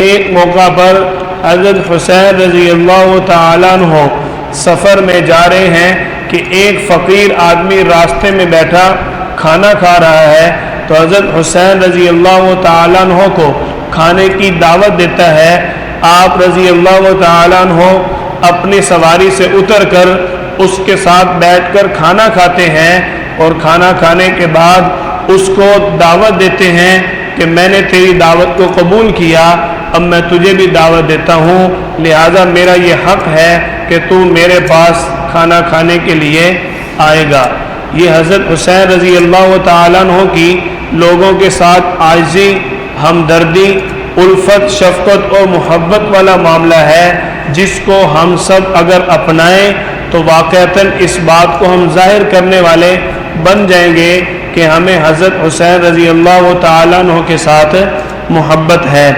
एक मौका पर हज़रत हुसैन रज़ी अल्लाह तआला अन्हु सफ़र में जा रहे हैं कि एक फ़कीर आदमी रास्ते में बैठा खाना खा रहा है, तो हज़रत हुसैन रज़ी अल्लाह तआला अन्हु को खाने की दावत देता है। आप रज़ी अल्लाह तआला अन्हु अपनी सवारी से उतर कर उसके साथ बैठकर खाना खाते हैं और खाना खाने के बाद उसको दावत देते हैं कि मैंने तेरी दावत को कबूल किया, अब मैं तुझे भी दावत देता हूँ, लिहाजा मेरा ये हक़ है कि तू मेरे पास खाना खाने के लिए आएगा। ये हज़रत हुसैन रज़ी अल्लाह तआला अन्हु की लोगों के साथ आजिज़ी, हमदर्दी, उल्फत, शफ़क़त और मोहब्बत वाला मामला है, जिसको हम सब अगर अपनाएं तो वाक़अतन इस बात को हम ज़ाहिर करने वाले बन जाएंगे कि हमें हज़रत हुसैन रज़ी अल्लाह तआला अन्हु के साथ मोहब्बत है।